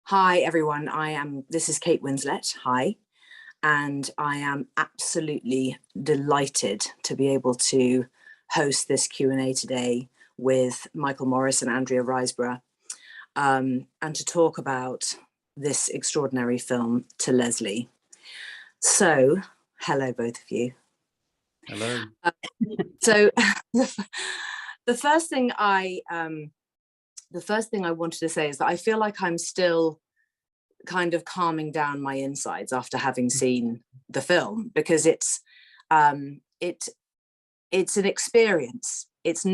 Hi, everyone. This is Kate Winslet. Hi. And I am absolutely delighted to be able to host this Q&A today with Michael Morris and Andrea Riseborough, and to talk about this extraordinary film, To Leslie. So, hello, both of you. Hello. So, the first thing I wanted to say is that I feel like I'm still kind of calming down my insides after having seen the film, because it's an experience. It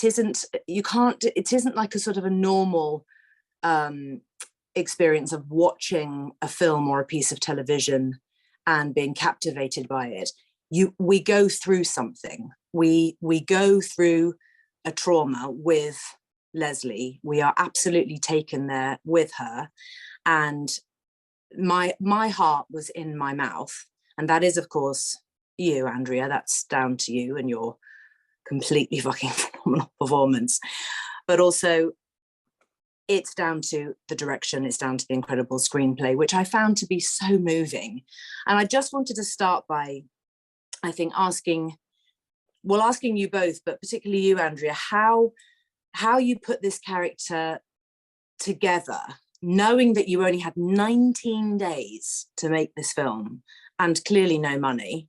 isn't like a sort of a normal experience of watching a film or a piece of television and being captivated by it. We go through something. We go through a trauma with Leslie. We are absolutely taken there with her, and my heart was in my mouth. And that is, of course, you, Andrea. That's down to you and your completely fucking phenomenal performance. But also, it's down to the direction, it's down to the incredible screenplay, which I found to be so moving. And I just wanted to start by, I think, asking you both, but particularly you, Andrea, how you put this character together, knowing that you only had 19 days to make this film and clearly no money.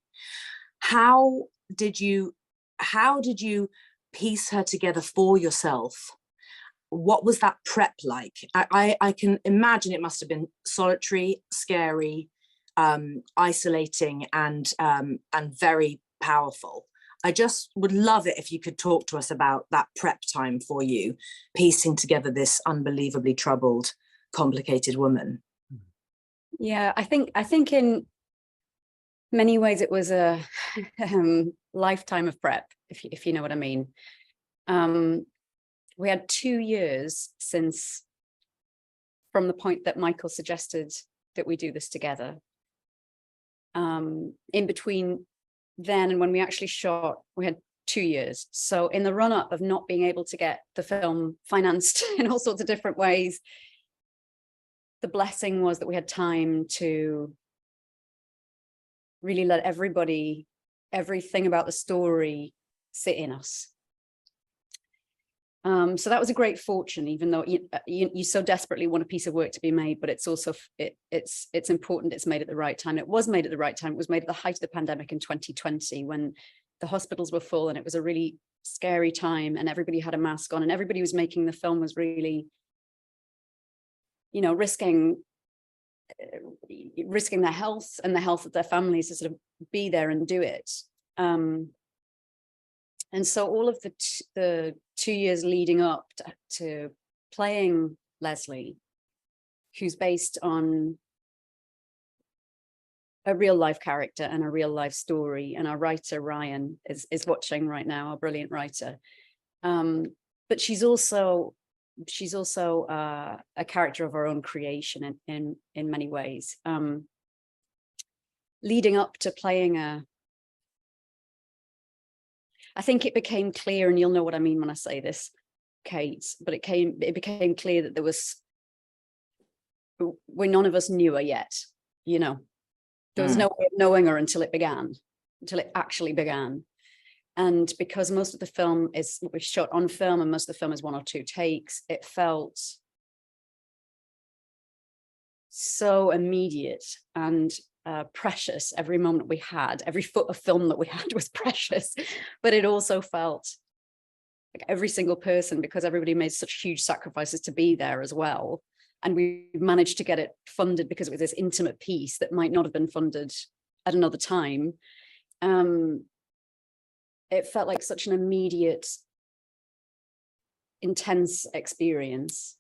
How did you piece her together for yourself? What was that prep like? I can imagine it must have been solitary, scary, isolating, and very powerful. I just would love it if you could talk to us about that prep time for you, piecing together this unbelievably troubled, complicated woman. Yeah, I think in many ways it was a lifetime of prep, if you know what I mean. We had 2 years since, from the point that Michael suggested that we do this together. In between then and when we actually shot, we had 2 years. So in the run-up of not being able to get the film financed in all sorts of different ways, the blessing was that we had time to really let everything about the story sit in us. So that was a great fortune, even though you so desperately want a piece of work to be made, but it's also, it's important it's made at the right time. It was made at the right time. It was made at the height of the pandemic in 2020, when the hospitals were full and it was a really scary time and everybody had a mask on and everybody was making the film was really, risking their health and the health of their families to sort of be there and do it. And so all of the 2 years leading up to playing Leslie, who's based on a real life character and a real life story, and our writer Ryan is watching right now, our brilliant writer. But she's also a character of our own creation in many ways. Leading up to playing I think it became clear, and you'll know what I mean when I say this, Kate, but it became clear that when none of us knew her yet, there was no way of knowing her until it actually began. And because most of the film was shot on film and most of the film is 1 or 2 takes, it felt so immediate and precious. Every moment we had, every foot of film that we had was precious, but it also felt like every single person, because everybody made such huge sacrifices to be there as well. And we managed to get it funded because it was this intimate piece that might not have been funded at another time. It felt like such an immediate, intense experience.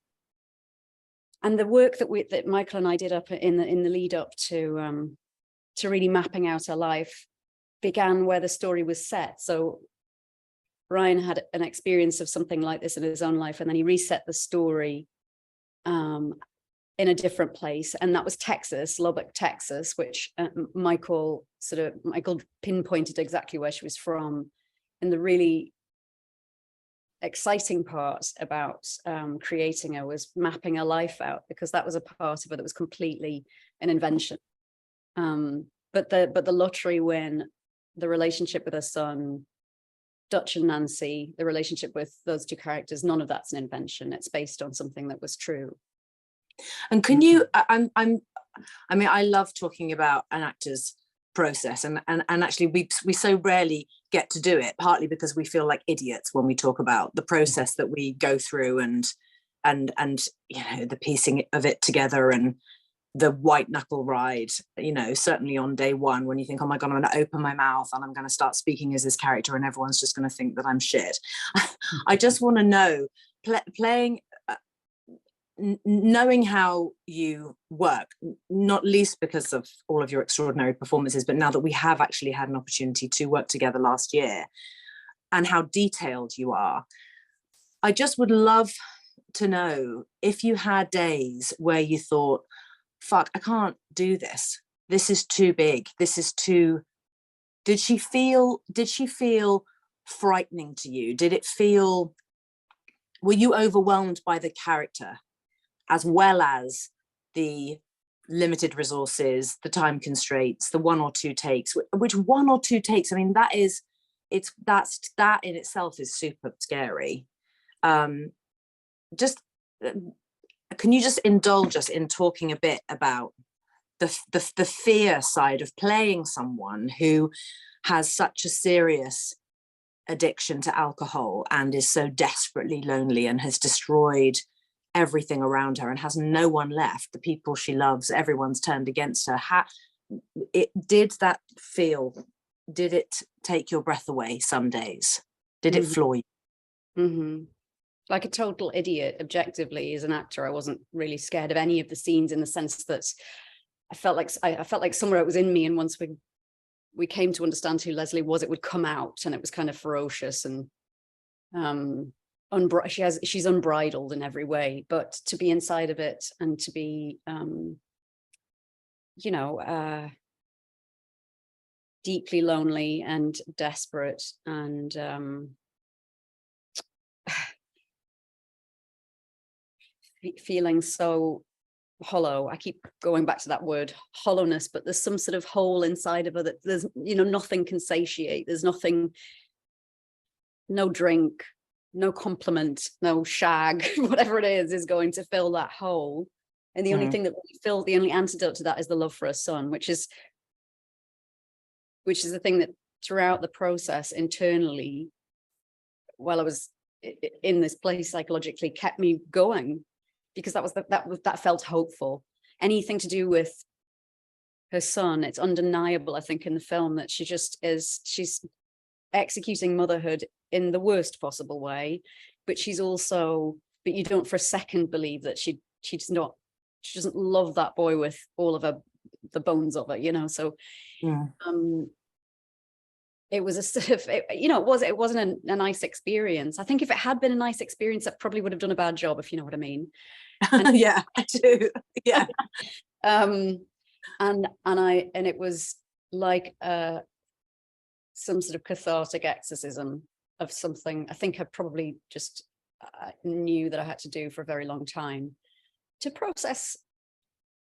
And the work that Michael and I did up in the lead up to really mapping out our life began where the story was set. So Ryan had an experience of something like this in his own life, and then he reset the story in a different place, and that was Texas, Lubbock, Texas, which Michael pinpointed exactly where she was from, in the really exciting part about creating her was mapping her life out, because that was a part of her that was completely an invention. But the lottery win, the relationship with her son, Dutch and Nancy, the relationship with those two characters, none of that's an invention. It's based on something that was true. And can you, I mean, I love talking about an actor's process, and actually we so rarely get to do it, partly because we feel like idiots when we talk about the process that we go through, and you know, the piecing of it together, and the white knuckle ride, you know, certainly on day one, when you think, oh my God, I'm going to open my mouth and I'm going to start speaking as this character and everyone's just going to think that I'm shit. I just want to know, playing, knowing how you work, not least because of all of your extraordinary performances, but now that we have actually had an opportunity to work together last year, and how detailed you are, I just would love to know if you had days where you thought, fuck, I can't do this. This is too big. This is too... Did she feel frightening to you? Did it feel... Were you overwhelmed by the character as well as the limited resources, the time constraints, the one or two takes, which one or two takes, I mean, that in itself is super scary. Can you just indulge us in talking a bit about the fear side of playing someone who has such a serious addiction to alcohol and is so desperately lonely and has destroyed everything around her and has no one left, the people she loves, everyone's turned against her? Did it take your breath away some days? Did it floor you? Mm-hmm. Like a total idiot, objectively, as an actor, I wasn't really scared of any of the scenes, in the sense that I felt like somewhere it was in me, and once we came to understand who Leslie was, it would come out, and it was kind of ferocious and she's unbridled in every way. But to be inside of it and to be you know, deeply lonely and desperate and feeling so hollow. I keep going back to that word, hollowness, but there's some sort of hole inside of her that there's, you know, nothing can satiate. There's nothing, no drink, no compliment, no shag, whatever it is going to fill that hole. And the only thing that will fill, the only antidote to that is the love for her son, which is the thing that throughout the process internally, while I was in this place psychologically, kept me going, because that felt hopeful. Anything to do with her son, it's undeniable, I think, in the film that she's executing motherhood in the worst possible way, but you don't for a second believe that she doesn't love that boy with all of the bones of it, you know. So it was a sort of, you know, it wasn't a nice experience. I think if it had been a nice experience, I probably would have done a bad job, if you know what I mean. And, yeah, I do. Yeah. And it was like some sort of cathartic exorcism of something I think I probably just knew that I had to do for a very long time, to process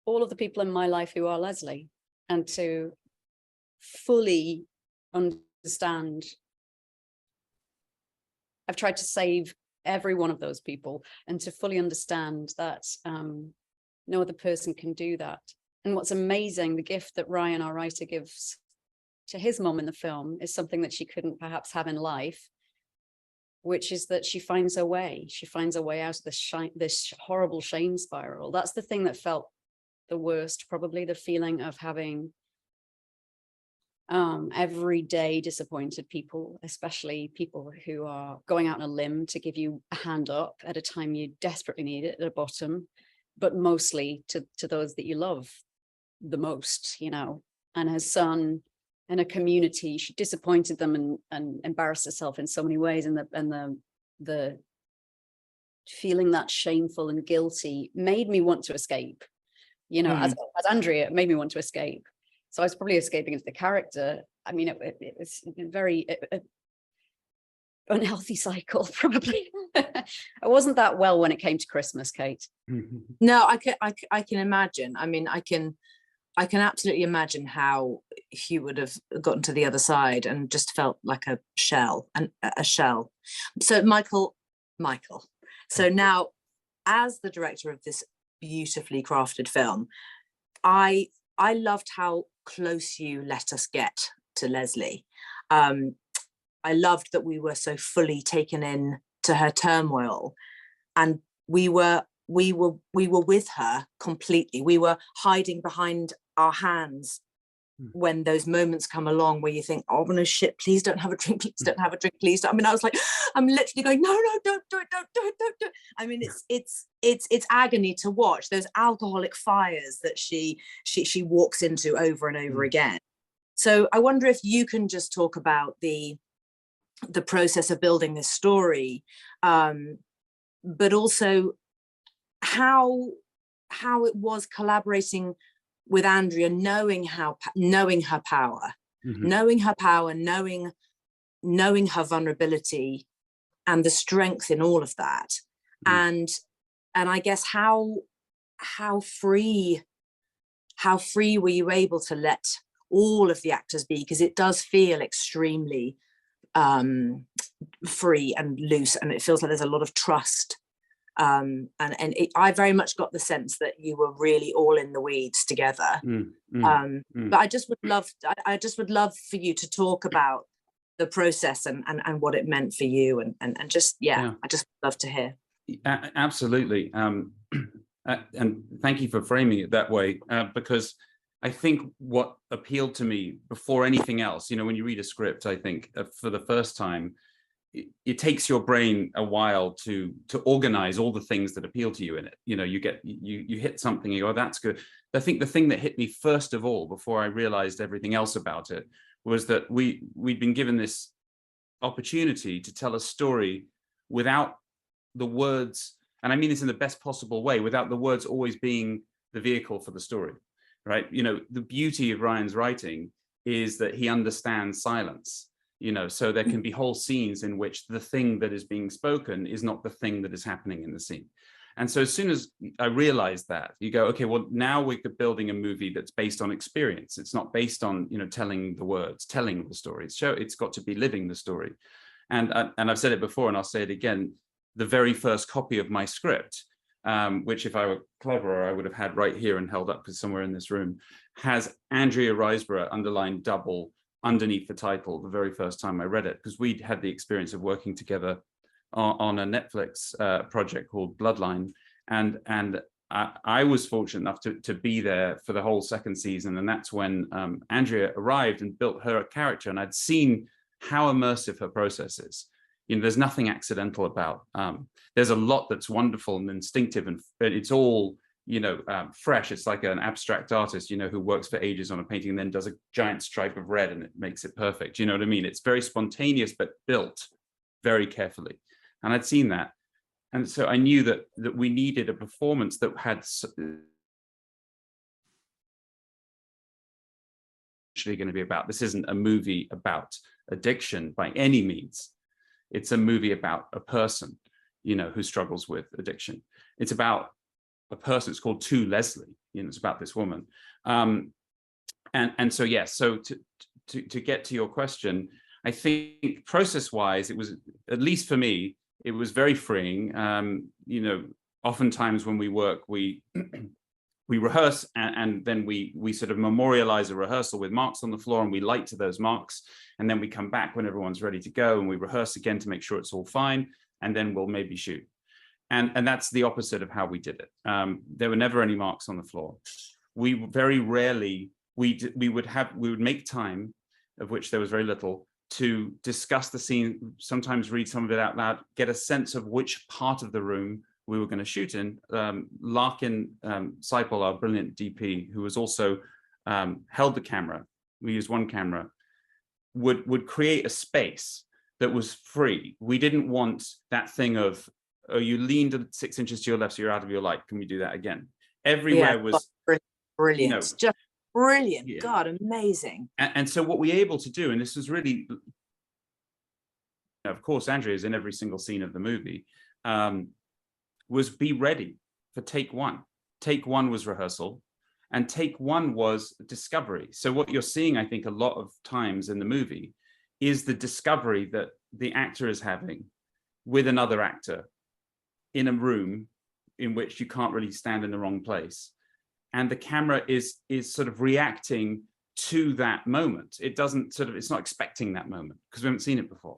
all of the people in my life who are Leslie, and to fully understand. I've tried to save every one of those people, and to fully understand that no other person can do that. And what's amazing, the gift that Ryan, our writer, gives to his mom in the film is something that she couldn't perhaps have in life, which is that she finds her way. She finds her way out of this horrible shame spiral. That's the thing that felt the worst, probably, the feeling of having everyday disappointed people, especially people who are going out on a limb to give you a hand up at a time you desperately need it, at a bottom, but mostly to those that you love the most, you know. And her son, in a community, she disappointed them and embarrassed herself in so many ways, and the feeling that shameful and guilty made me want to escape, you know. As Andrea, it made me want to escape. So I was probably escaping into the character. I mean, it was very, unhealthy cycle, probably. I wasn't that well when it came to Christmas, Kate. No, I can imagine. I mean, I can absolutely imagine how he would have gotten to the other side and just felt like a shell, and a shell. So Michael. So now, as the director of this beautifully crafted film, I loved how close you let us get to Leslie. I loved that we were so fully taken in to her turmoil, and we were with her completely. We were hiding behind our hands when those moments come along where you think, oh no, shit, please don't have a drink, please don't have a drink, please don't. I mean, I was like, I'm literally going, no, don't do it, don't do it. I mean, it's agony to watch those alcoholic fires that she walks into over and over again. So I wonder if you can just talk about the process of building this story, but also how it was collaborating with Andrea, knowing her power, knowing her vulnerability and the strength in all of that. And I guess how free were you able to let all of the actors be, because it does feel extremely free and loose, and it feels like there's a lot of trust. I very much got the sense that you were really all in the weeds together. But I just would love for you to talk about the process and what it meant for you, and just I just love to hear. Absolutely. And thank you for framing it that way, because I think what appealed to me before anything else, when you read a script, I think for the first time, it takes your brain a while to organize all the things that appeal to you in it. You hit something, you go, oh, that's good. I think the thing that hit me first of all, before I realized everything else about it, was that we'd been given this opportunity to tell a story without the words, and I mean this in the best possible way, without the words always being the vehicle for the story, right? The beauty of Ryan's writing is that he understands silence. So there can be whole scenes in which the thing that is being spoken is not the thing that is happening in the scene. And so as soon as I realized that, you go, okay, well, now we're building a movie that's based on experience. It's not based on, telling the words, telling the story. It's got to be living the story. And I've said it before, and I'll say it again, the very first copy of my script, which if I were cleverer, I would have had right here and held up because somewhere in this room, has Andrea Riseborough underlined double underneath the title the very first time I read it, because we'd had the experience of working together on a Netflix project called Bloodline, and I was fortunate enough to be there for the whole second season, and that's when Andrea arrived and built her character, and I'd seen how immersive her process is. There's nothing accidental about. There's a lot that's wonderful and instinctive, and it's all fresh. It's like an abstract artist, who works for ages on a painting and then does a giant stripe of red and it makes it perfect. You know what I mean? It's very spontaneous, but built very carefully. And I'd seen that. And so I knew that we needed a performance that had actually going to be about, this isn't a movie about addiction by any means. It's a movie about a person, who struggles with addiction. It's about a person. It's called To Leslie. It's about this woman. And so yes. So to get to your question, I think process-wise, it was, at least for me, it was very freeing. Oftentimes when we work, we rehearse and then we sort of memorialize a rehearsal with marks on the floor, and we light to those marks, and then we come back when everyone's ready to go and we rehearse again to make sure it's all fine, and then we'll maybe shoot. And that's the opposite of how we did it. There were never any marks on the floor. We very rarely, we would make time, of which there was very little, to discuss the scene, sometimes read some of it out loud, get a sense of which part of the room we were going to shoot in. Larkin Seipel, our brilliant DP, who was also held the camera, we used one camera, would create a space that was free. We didn't want that thing of, oh, you leaned 6 inches to your left, so you're out of your light. Can we do that again? Everywhere was brilliant. Just brilliant. Yeah. God, amazing. And so what we're able to do, and this was really of course, Andrea is in every single scene of the movie, was be ready for take one. Take one was rehearsal, and take one was discovery. So what you're seeing, I think, a lot of times in the movie is the discovery that the actor is having with another actor in a room in which you can't really stand in the wrong place. And the camera is sort of reacting to that moment. It doesn't sort of, it's not expecting that moment because we haven't seen it before.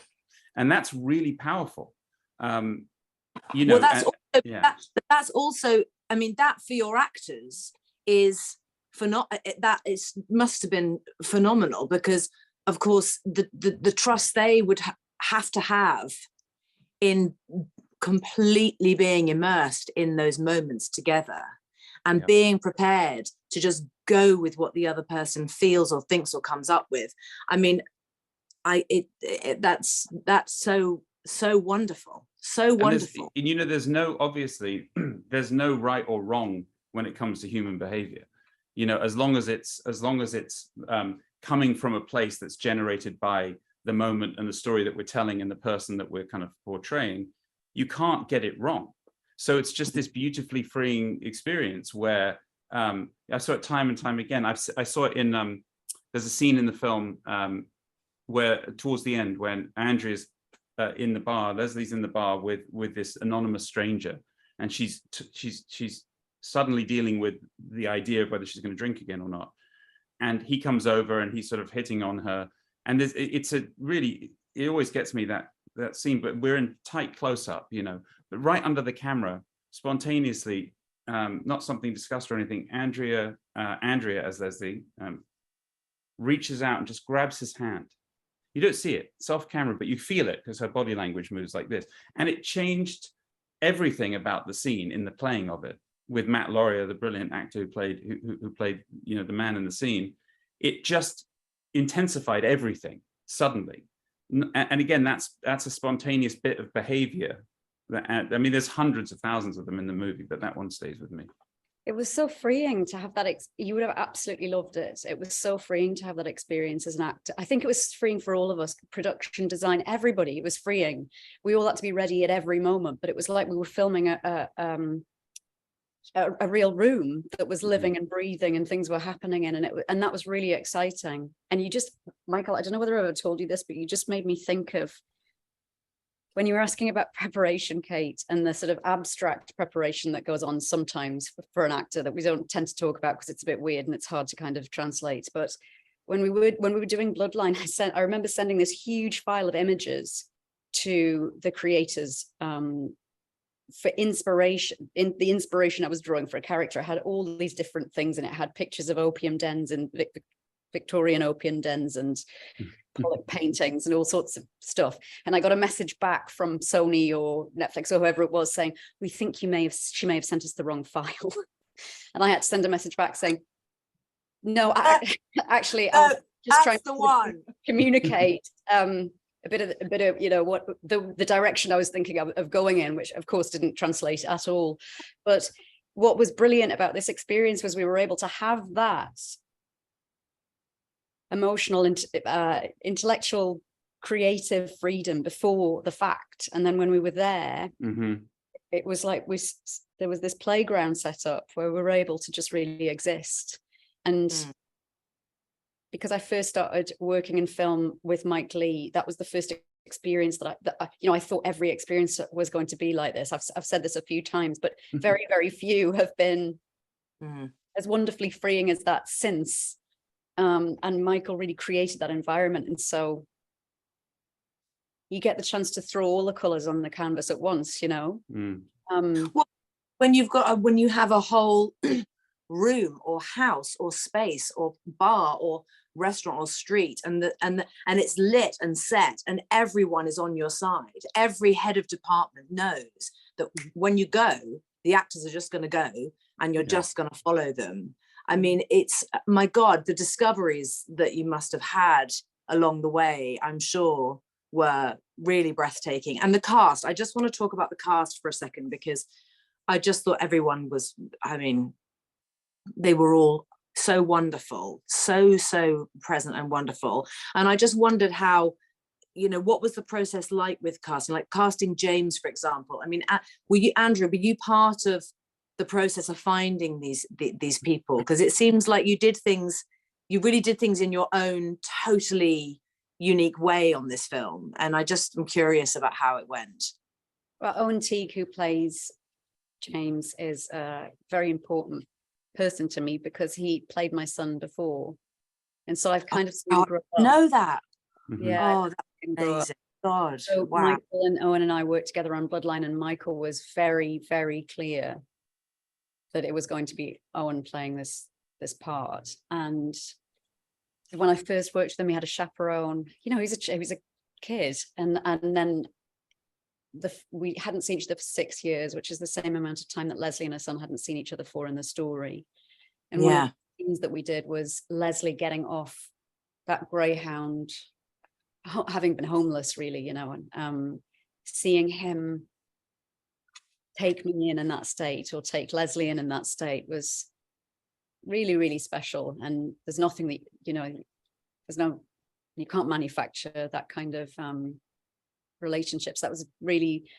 And that's really powerful. You know, well, that's also, I mean, that for your actors is must have been phenomenal, because of course the trust they would have to have in completely being immersed in those moments together, and being prepared to just go with what the other person feels or thinks or comes up with. I mean, that's so wonderful, so wonderful. And you know, there's no, obviously there's no right or wrong when it comes to human behavior. You know, as long as it's coming from a place that's generated by the moment and the story that we're telling and the person that we're kind of portraying, you can't get it wrong. So it's just this beautifully freeing experience where I saw it time and time again. I saw it in, there's a scene in the film where towards the end when Andrea's in the bar, Leslie's in the bar with this anonymous stranger, and she's suddenly dealing with the idea of whether she's going to drink again or not. And he comes over and he's sort of hitting on her. And it's a really, it always gets me, that scene, but we're in tight close up, you know, but right under the camera, spontaneously, not something discussed or anything, Andrea as Leslie, reaches out and just grabs his hand. You don't see it, it's off camera, but you feel it because her body language moves like this. And it changed everything about the scene in the playing of it. With Matt Laurier, the brilliant actor who played, you know, the man in the scene, it just intensified everything suddenly. And again, that's a spontaneous bit of behavior. I mean, there's hundreds of thousands of them in the movie, but that one stays with me. It was so freeing to have that. You would have absolutely loved it. It was so freeing to have that experience as an actor. I think it was freeing for all of us, production design, everybody. It was freeing. We all had to be ready at every moment, but it was like we were filming a real room that was living and breathing, and things were happening in, and that was really exciting. And you just, Michael, I don't know whether I ever told you this, but you just made me think of when you were asking about preparation, Kate, and the sort of abstract preparation that goes on sometimes for an actor that we don't tend to talk about because it's a bit weird and it's hard to kind of translate. But when we were doing Bloodline, I remember sending this huge file of images to the creators for inspiration. In the inspiration I was drawing for a character, I had all these different things, and it had pictures of opium dens and Victorian opium dens and Pollock paintings and all sorts of stuff. And I got a message back from Sony or Netflix or whoever it was saying, we think she may have sent us the wrong file. And I had to send a message back saying, no, actually, I was just trying to communicate a bit of you know, what the direction I was thinking of going in, which of course didn't translate at all. But what was brilliant about this experience was we were able to have that emotional and intellectual creative freedom before the fact, and then when we were there, it was like there was this playground set up where we were able to just really exist. And because I first started working in film with Mike Leigh, that was the first experience that I you know, I thought every experience was going to be like this. I've said this a few times, but very, very few have been as wonderfully freeing as that since. And Michael really created that environment. And so you get the chance to throw all the colors on the canvas at once, you know. Well, when you have a whole room or house or space or bar or restaurant or street, and it's lit and set, and everyone is on your side. Every head of department knows that when you go, the actors are just going to go, and you're just going to follow them. I mean, it's, my God, the discoveries that you must have had along the way, I'm sure, were really breathtaking. And the cast, I just want to talk about the cast for a second, because I just thought everyone was, I mean, they were all so wonderful, so present and wonderful. And I just wondered how you know, what was the process like with casting, like casting James, for example? I mean, were you, Andrea, were you part of the process of finding these people? Because it seems like you really did things in your own totally unique way on this film. And I just am curious about how it went. Well, Owen Teague, who plays James, is a very important person to me because he played my son before. And so I've kind of seen him grow up. Know that. Yeah. Oh, that's amazing. God. So wow. Michael and Owen and I worked together on Bloodline, and Michael was very, very clear that it was going to be Owen playing this part. And when I first worked with him, he had a chaperone. You know, he was a kid, and then we hadn't seen each other for 6 years, which is the same amount of time that Leslie and her son hadn't seen each other for in the story. And one of the things that we did was Leslie getting off that Greyhound, having been homeless, really, you know, and seeing him take me in that state, or take Leslie in that state, was really, really special. And there's nothing that, you know, you can't manufacture that kind of relationships. That was really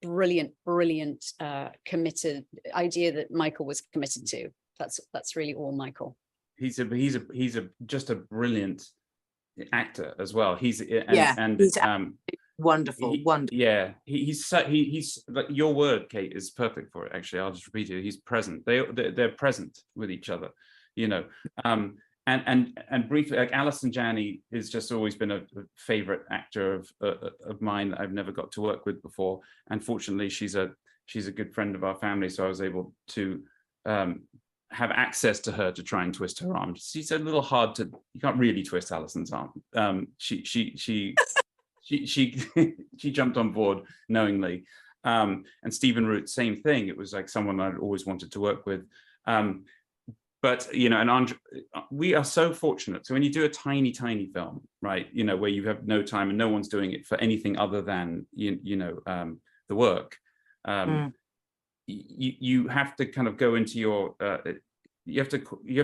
brilliant, committed idea that Michael was committed to. That's really all Michael. He's just a brilliant actor as well. He's wonderful. Yeah, he's like, your word, Kate, is perfect for it. Actually, I'll just repeat it. He's present. They're present with each other, you know. And briefly, like Alison Janney has just always been a favorite actor of mine that I've never got to work with before. And fortunately, she's a good friend of our family, so I was able to have access to her to try and twist her arm. She's a little hard to, you can't really twist Alison's arm. She jumped on board knowingly. And Stephen Root, same thing. It was like someone I'd always wanted to work with. But, you know, and Andrea, we are so fortunate. So when you do a tiny film, right, you know, where you have no time and no one's doing it for anything other than, the work, you have to kind of go into your, you have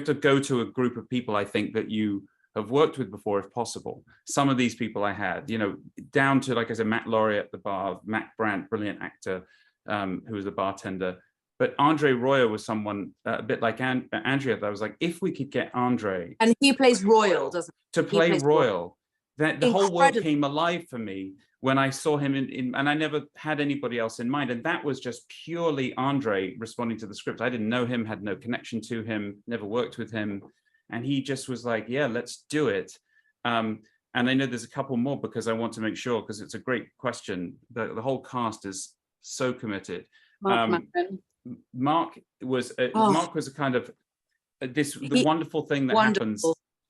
to go to a group of people, I think, that you have worked with before, if possible. Some of these people I had, you know, down to, like I said, Matt Laurie at the bar, Matt Brandt, brilliant actor, who was the bartender. But Andre Royer was someone a bit like Andrea, that I was like, if we could get Andre. And he plays Royal, doesn't he? To play Royal, that the whole world came alive for me when I saw him and I never had anybody else in mind. And that was just purely Andre responding to the script. I didn't know him, had no connection to him, never worked with him. And he just was like, yeah, let's do it. And I know there's a couple more because I want to make sure, because it's a great question. The whole cast is so committed. Mark was a kind of the wonderful thing that happens.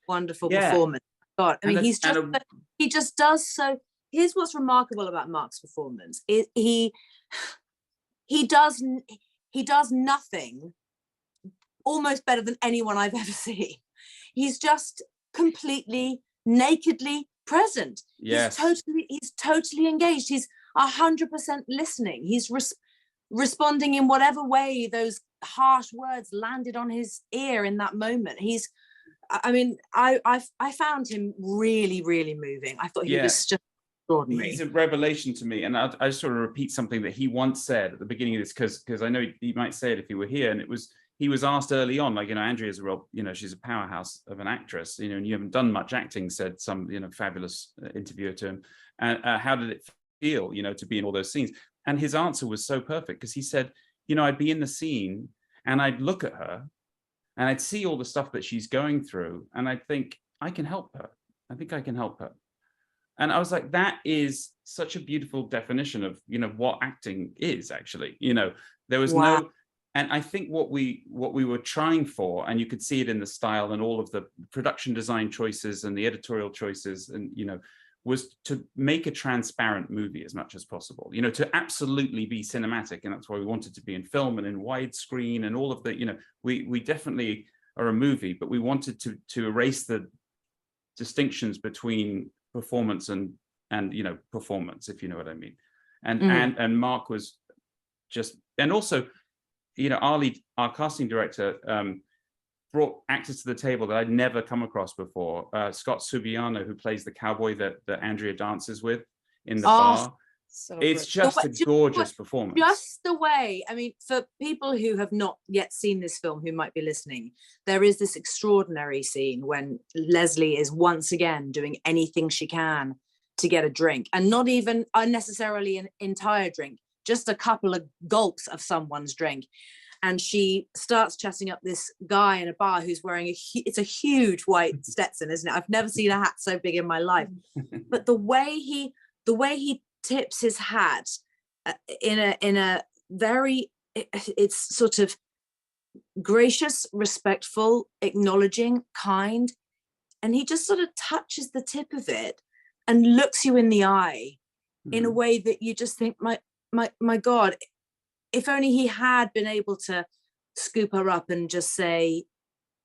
Wonderful performance. God, I mean, he just does so. Here's what's remarkable about Mark's performance: he does nothing almost better than anyone I've ever seen. He's just completely nakedly present. Yes. He's totally engaged. He's 100% listening. He's responding in whatever way those harsh words landed on his ear in that moment. I found him really, really moving. I thought he was just extraordinary. He's a revelation to me. And I just sort of repeat something that he once said at the beginning of this, because I know he might say it if he were here. And he was asked early on, like, you know, Andrea's she's a powerhouse of an actress, you know, and you haven't done much acting, said some, you know, fabulous interviewer to him. And how did it feel, you know, to be in all those scenes? And his answer was so perfect, because he said, you know, I'd be in the scene and I'd look at her and I'd see all the stuff that she's going through. And I'd think, I can help her. I think I can help her. And I was like, that is such a beautiful definition of, you know, what acting is actually, you know, there was no, and I think what we were trying for, and you could see it in the style and all of the production design choices and the editorial choices, and, you know, was to make a transparent movie as much as possible, you know, to absolutely be cinematic. And that's why we wanted to be in film and in widescreen and all of the, you know, we definitely are a movie, but we wanted to erase the distinctions between performance and you know, performance, if you know what I mean. And Mark was just, and also, you know, our casting director, brought actors to the table that I'd never come across before. Scott Subiano, who plays the cowboy that Andrea dances with in the bar. So It's good. just a gorgeous performance. Just the way, I mean, for people who have not yet seen this film, who might be listening, there is this extraordinary scene when Leslie is once again doing anything she can to get a drink, and not even unnecessarily an entire drink, just a couple of gulps of someone's drink. And she starts chatting up this guy in a bar who's wearing it's a huge white Stetson, isn't it? I've never seen a hat so big in my life. But the way he tips his hat in a very, it's sort of gracious, respectful, acknowledging, kind, and he just sort of touches the tip of it and looks you in the eye in a way that you just think, my God, if only he had been able to scoop her up and just say,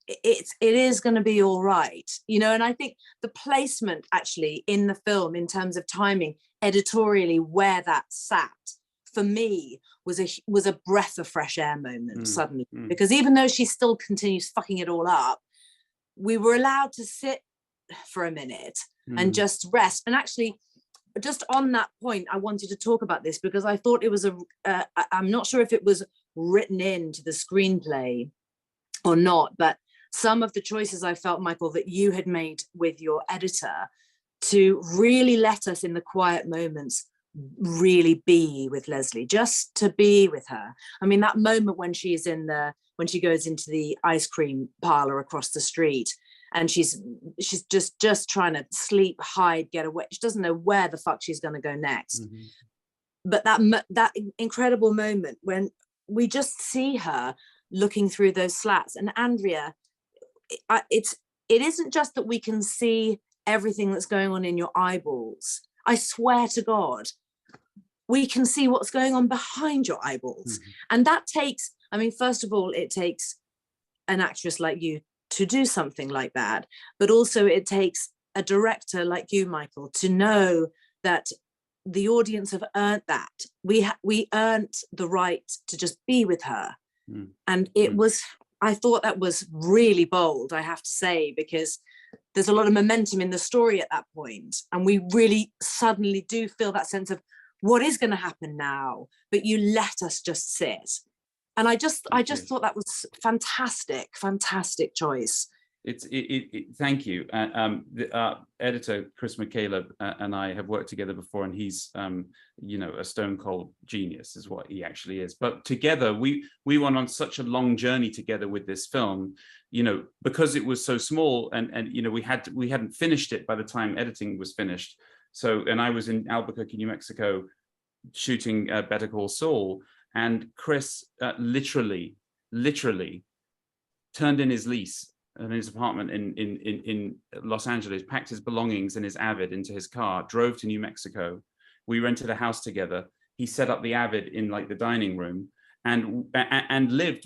it is going to be all right, you know. And I think the placement actually in the film, in terms of timing, editorially, where that sat for me was a breath of fresh air moment suddenly, because even though she still continues fucking it all up, we were allowed to sit for a minute and just rest. And actually, just on that point, I wanted to talk about this because I thought it was I'm not sure if it was written into the screenplay or not, but some of the choices I felt, Michael, that you had made with your editor to really let us in the quiet moments really be with Leslie, just to be with her. I mean, that moment when she's when she goes into the ice cream parlor across the street and she's just trying to sleep, hide, get away. She doesn't know where the fuck she's going to go next. But that incredible moment when we just see her looking through those slats, and Andrea, it isn't just that we can see everything that's going on in your eyeballs. I swear to God, we can see what's going on behind your eyeballs. And that takes, I mean, first of all, it takes an actress like you to do something like that, but also it takes a director like you, Michael, to know that the audience have earned that. We earned the right to just be with her. And it was, I thought that was really bold, I have to say, because there's a lot of momentum in the story at that point, and we really suddenly do feel that sense of what is going to happen now, but you let us just sit. And I just thought that was fantastic choice. Thank you. The editor Chris McCaleb and I have worked together before, and he's a stone cold genius is what he actually is. But together we went on such a long journey together with this film, because it was so small, and we hadn't finished it by the time editing was finished. So, and I was in Albuquerque, New Mexico, shooting Better Call Saul, and Chris literally turned in his lease in his apartment in Los Angeles, packed his belongings and his Avid into his car, drove to New Mexico. We rented a house together. He set up the Avid in like the dining room, and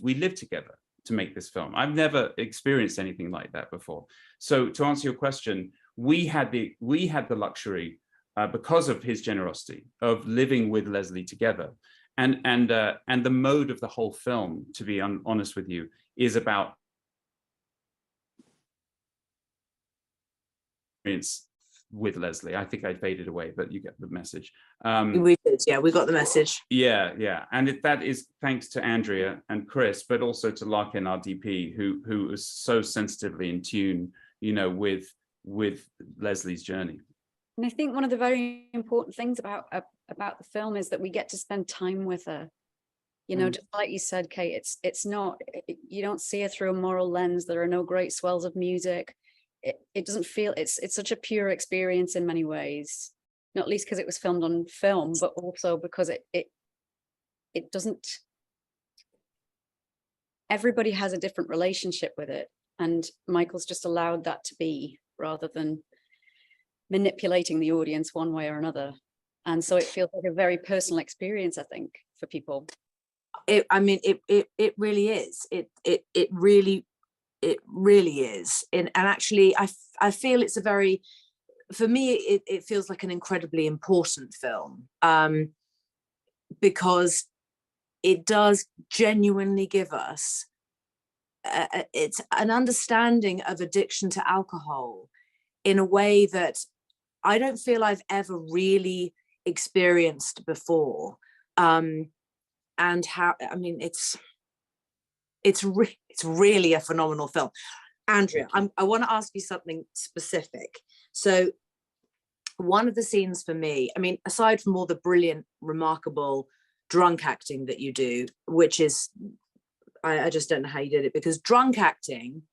we lived together to make this film. I've never experienced anything like that before. So to answer your question, we had the luxury, because of his generosity, of living with Leslie together. And the mode of the whole film, to be honest with you, is about experience with Leslie. I think I faded away, but you get the message. We did, yeah, we got the message. Yeah, and that is thanks to Andrea and Chris, but also to Larkin, our DP, who was so sensitively in tune, with Leslie's journey. And I think one of the very important things about the film is that we get to spend time with her. Just like you said, Kate, it's not, you don't see her through a moral lens. There are no great swells of music. It doesn't feel, it's such a pure experience in many ways, not least because it was filmed on film, but also because it doesn't, everybody has a different relationship with it. And Michael's just allowed that to be, rather than manipulating the audience one way or another. And so it feels like a very personal experience, I think, for people. It really is. It really is. And actually, I feel it's a very, for me, it feels like an incredibly important film, because it does genuinely give us it's an understanding of addiction to alcohol in a way that I don't feel I've ever really experienced before. And how, I mean, it's really a phenomenal film. Andrea, I want to ask you something specific. So one of the scenes for me, I mean, aside from all the brilliant, remarkable drunk acting that you do, which is, I just don't know how you did it, because drunk acting,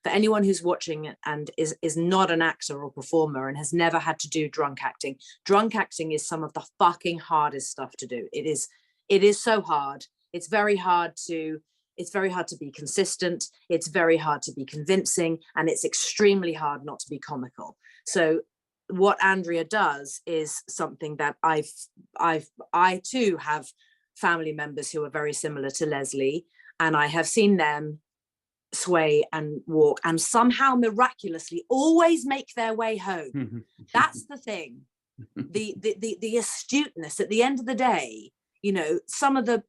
for anyone who's watching and is not an actor or performer and has never had to do drunk acting is some of the fucking hardest stuff to do. It is so hard. It's very hard to be consistent. It's very hard to be convincing, and it's extremely hard not to be comical. So what Andrea does is something that I too have family members who are very similar to Leslie, and I have seen them sway and walk and somehow miraculously always make their way home. That's the thing. The astuteness at the end of the day, you know, some of the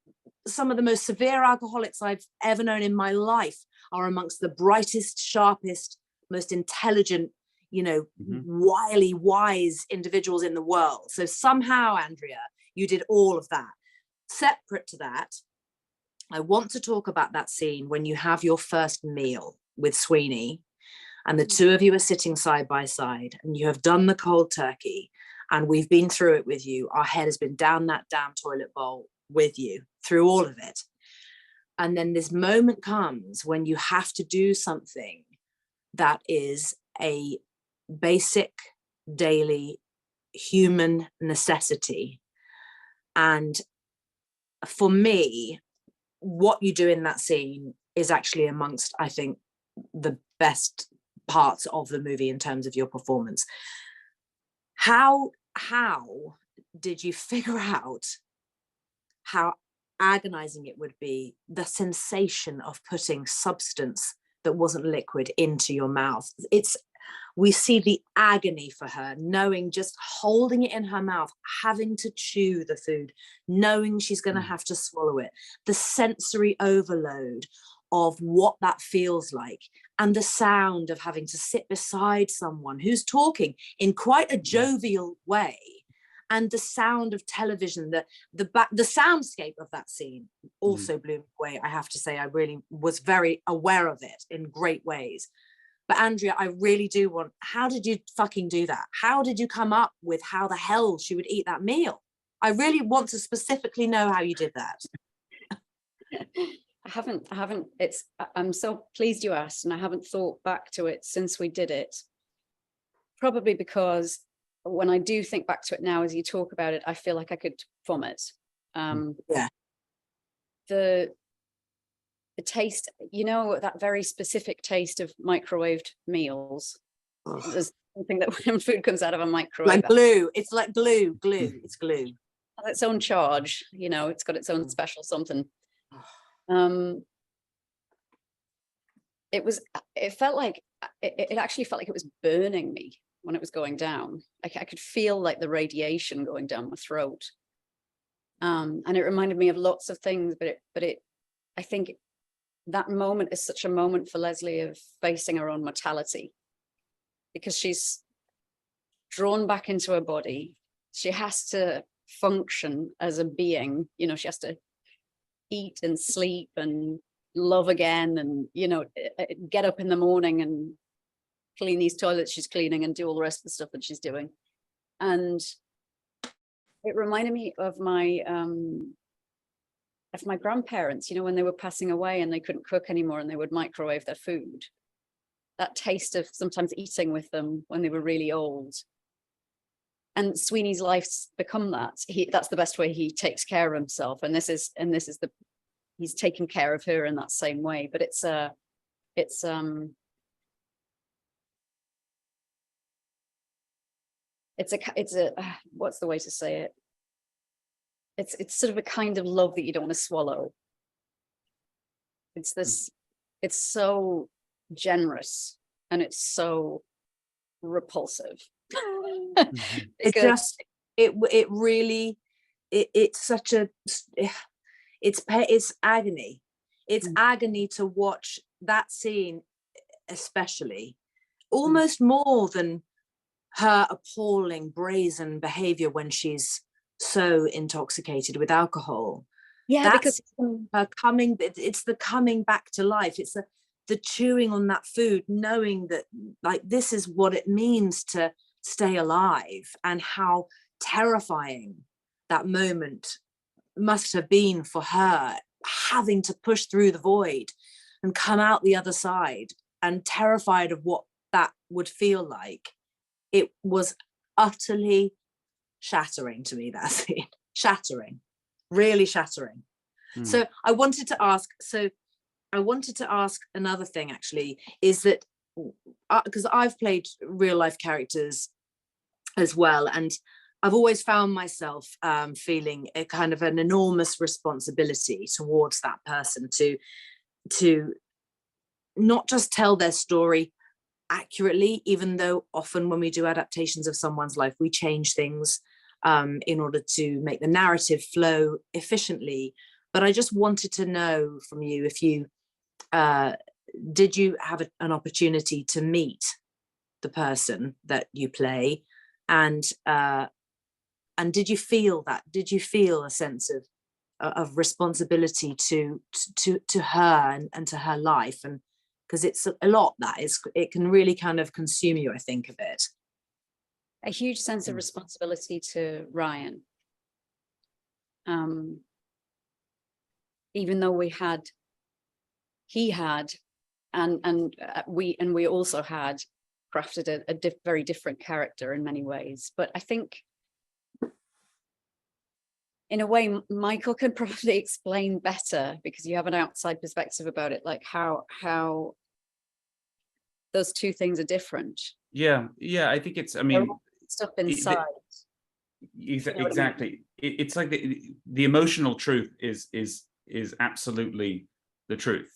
most severe alcoholics I've ever known in my life are amongst the brightest, sharpest, most intelligent, you know, wily, wise individuals in the world. So somehow, Andrea, you did all of that. Separate to that, I want to talk about that scene when you have your first meal with Sweeney and the two of you are sitting side by side and you have done the cold turkey and we've been through it with you. Our head has been down that damn toilet bowl with you through all of it. And then this moment comes when you have to do something that is a basic daily human necessity. And for me, what you do in that scene is actually amongst, I think, the best parts of the movie in terms of your performance. How did you figure out how agonizing it would be, the sensation of putting substance that wasn't liquid into your mouth? We see the agony for her, knowing, just holding it in her mouth, having to chew the food, knowing she's going to have to swallow it, the sensory overload of what that feels like, and the sound of having to sit beside someone who's talking in quite a jovial way, and the sound of television, the soundscape of that scene also blew me away. I have to say, I really was very aware of it in great ways. But Andrea, I really do want, how did you fucking do that? How did you come up with how the hell she would eat that meal? I really want to specifically know how you did that. I'm so pleased you asked, and I haven't thought back to it since we did it. Probably because when I do think back to it now, as you talk about it, I feel like I could vomit. Yeah. The taste, you know, that very specific taste of microwaved meals. There's something that when food comes out of a microwave, like glue. It's like glue. It's glue. It has its own charge, you know, it's got its own special something. It actually felt like it was burning me when it was going down. Like I could feel like the radiation going down my throat. And it reminded me of lots of things, but I think that moment is such a moment for Leslie of facing her own mortality, because she's drawn back into her body. She has to function as a being, you know, she has to eat and sleep and love again, and, you know, get up in the morning and clean these toilets she's cleaning and do all the rest of the stuff that she's doing. And it reminded me of my grandparents, you know, when they were passing away and they couldn't cook anymore and they would microwave their food. That taste of sometimes eating with them when they were really old. And Sweeney's life's become that. That's the best way he takes care of himself. And he's taking care of her in that same way. But it's what's the way to say it? It's sort of a kind of love that you don't want to swallow. It's so generous and it's so repulsive. It's agony. It's agony to watch that scene especially, almost more than her appalling brazen behavior when she's so intoxicated with alcohol. Yeah, that's because her coming, it's the coming back to life. It's the chewing on that food, knowing that like this is what it means to stay alive, and how terrifying that moment must have been for her, having to push through the void and come out the other side, and terrified of what that would feel like. It was utterly shattering to me, that scene. Shattering, really shattering. So I wanted to ask another thing, actually, is that because I've played real life characters as well, and I've always found myself feeling a kind of an enormous responsibility towards that person to not just tell their story accurately, even though often when we do adaptations of someone's life, we change things in order to make the narrative flow efficiently. But I just wanted to know from you if you did you have an opportunity to meet the person that you play, and did you feel that? Did you feel a sense of responsibility to her and to her life? And because it's a lot, that is, it can really kind of consume you, I think, of it. A huge sense of responsibility to Ryan. Even though he had, and we also had crafted a very different character in many ways. But I think, in a way, Michael can probably explain better, because you have an outside perspective about it, like how those two things are different. Yeah, I think it's, I mean, stuff inside. Exactly. I mean? It's like the emotional truth is absolutely the truth.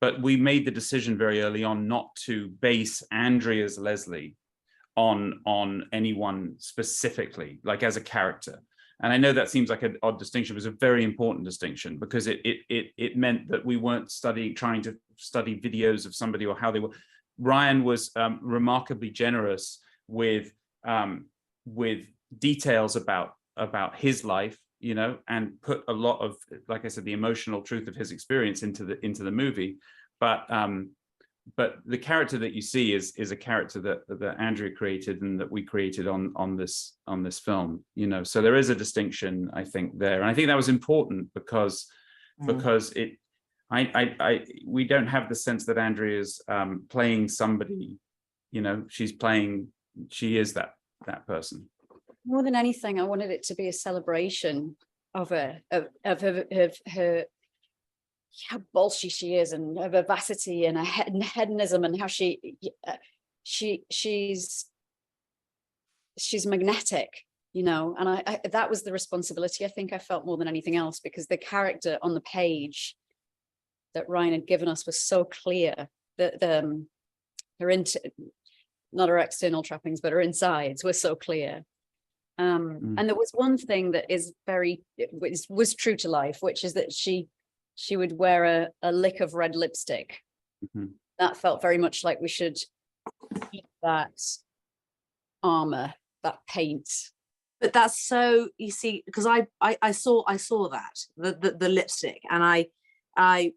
But we made the decision very early on not to base Andrea's Leslie on anyone specifically, like as a character. And I know that seems like an odd distinction, but it was a very important distinction, because it meant that we weren't trying to study videos of somebody or how they were. Ryan was remarkably generous with details about his life, you know, and put a lot of, like I said, the emotional truth of his experience into the movie. But the character that you see is a character that Andrea created and that we created on this film, you know. So there is a distinction, I think, there, and I think that was important because we don't have the sense that Andrea's playing somebody, you know. She is that person. More than anything, I wanted it to be a celebration of her how bolshy she is, and her vivacity and her hedonism, and how she's magnetic, you know. And I that was the responsibility I think I felt more than anything else, because the character on the page that Ryan had given us was so clear, that not her external trappings, but her insides were so clear. And there was one thing that was true to life, which is that she would wear a lick of red lipstick. That felt very much like we should keep that armor, that paint. But that's so, you see, because I saw that the lipstick, and I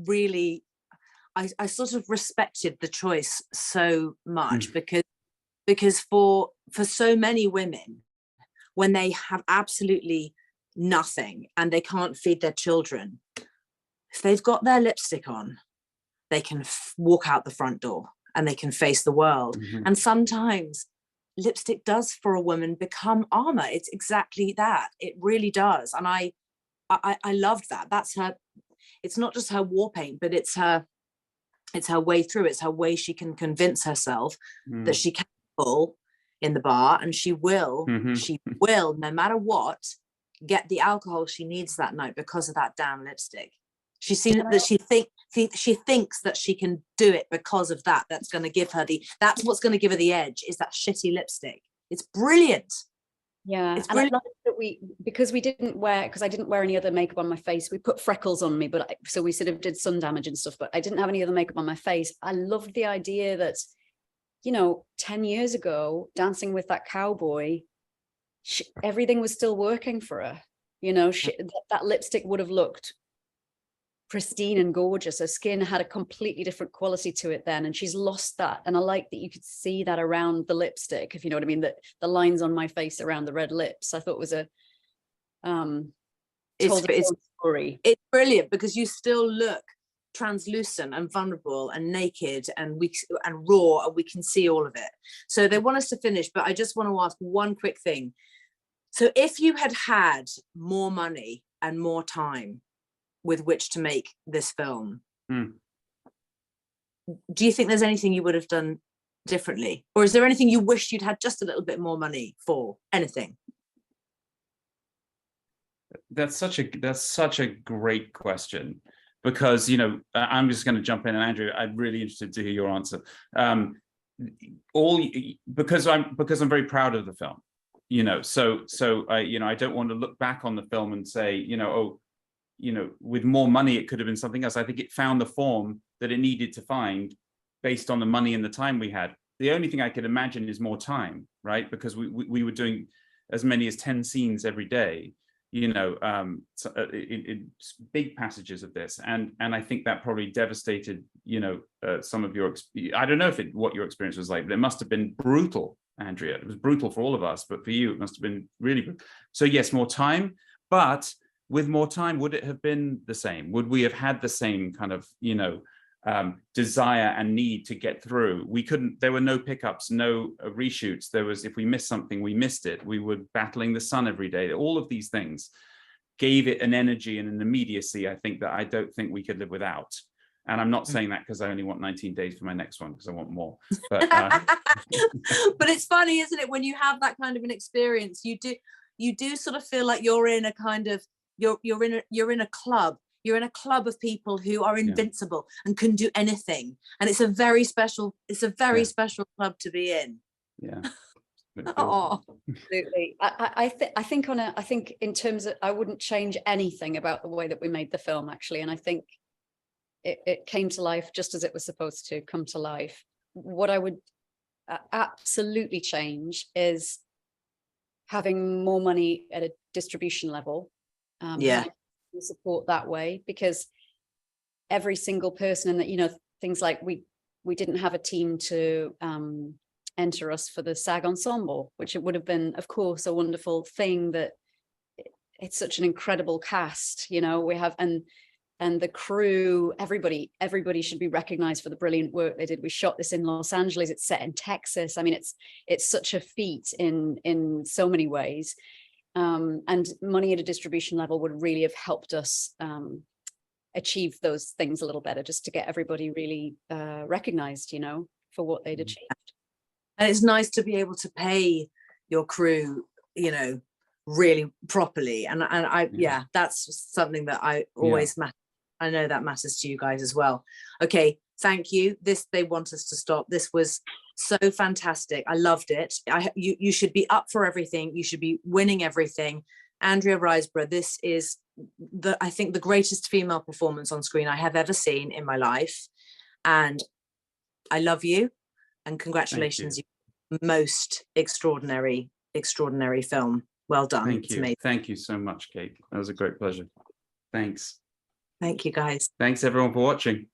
really sort of respected the choice so much, because for so many women, when they have absolutely nothing and they can't feed their children, if they've got their lipstick on, they can walk out the front door and they can face the world. And sometimes lipstick does, for a woman, become armor. It's exactly that. It really does. And I loved that. That's her. It's not just her war paint, but it's her way through. It's her way she can convince herself that she can pull in the bar, and she will, no matter what, get the alcohol she needs that night because of that damn lipstick. She's seen that she thinks that she can do it because of that. That's going to give her that's what's going to give her the edge, is that shitty lipstick. It's brilliant. Yeah, It's and I brilliant. love that because I didn't wear any other makeup on my face. We put freckles on me, but so we sort of did sun damage and stuff, but I didn't have any other makeup on my face. I loved the idea that, 10 years ago, dancing with that cowboy, everything was still working for her. That lipstick would have looked pristine and gorgeous. Her skin had a completely different quality to it then, and she's lost that. And I like that you could see that around the lipstick, if you know what I mean, that the lines on my face around the red lips, I thought was a story. It's brilliant because you still look translucent and vulnerable and naked and raw, and we can see all of it. So they want us to finish, but I just want to ask one quick thing. So if you had more money and more time with which to make this film, do you think there's anything you would have done differently, or is there anything you wish you'd had just a little bit more money for? Anything? That's such a great question, because I'm just going to jump in, and Andrew, I'm really interested to hear your answer. Because I'm very proud of the film, so I don't want to look back on the film and say, with more money, it could have been something else. I think it found the form that it needed to find based on the money and the time we had. The only thing I could imagine is more time, right? Because we were doing as many as 10 scenes every day, in big passages of this. And I think that probably devastated, some of your, I don't know what your experience was like, but it must have been brutal, Andrea. It was brutal for all of us, but for you, it must have been really brutal. So yes, more time, but with more time, would it have been the same? Would we have had the same kind of, desire and need to get through? There were no pickups, no reshoots. If we missed something, we missed it. We were battling the sun every day. All of these things gave it an energy and an immediacy, I think, that I don't think we could live without. And I'm not saying that because I only want 19 days for my next one, because I want more. But, but it's funny, isn't it? When you have that kind of an experience, you do sort of feel like you're in a kind of, you're in a club. You're in a club of people who are invincible and can do anything, and it's a very special special club to be in. Yeah. Oh, absolutely. I think in terms of, I wouldn't change anything about the way that we made the film, actually, and I think it came to life just as it was supposed to come to life. What I would absolutely change is having more money at a distribution level. Support that way, because every single person, and things like we didn't have a team to enter us for the SAG ensemble, which it would have been, of course, a wonderful thing. That it's such an incredible cast, we have, and the crew, everybody should be recognized for the brilliant work they did. We shot this in Los Angeles, it's set in Texas. I mean, it's such a feat in so many ways. And money at a distribution level would really have helped us achieve those things a little better, just to get everybody really recognized, for what they'd achieved. And it's nice to be able to pay your crew, really properly. And that's something that I always matter. I know that matters to you guys as well. Okay, thank you. They want us to stop. This was so fantastic. I loved it. You should be up for everything. You should be winning everything. Andrea Riseborough, this is I think the greatest female performance on screen I have ever seen in my life. And I love you, and congratulations. You. Most extraordinary film. Well done. Thank you. Thank you so much, Kate. That was a great pleasure. Thanks. Thank you, guys. Thanks everyone for watching.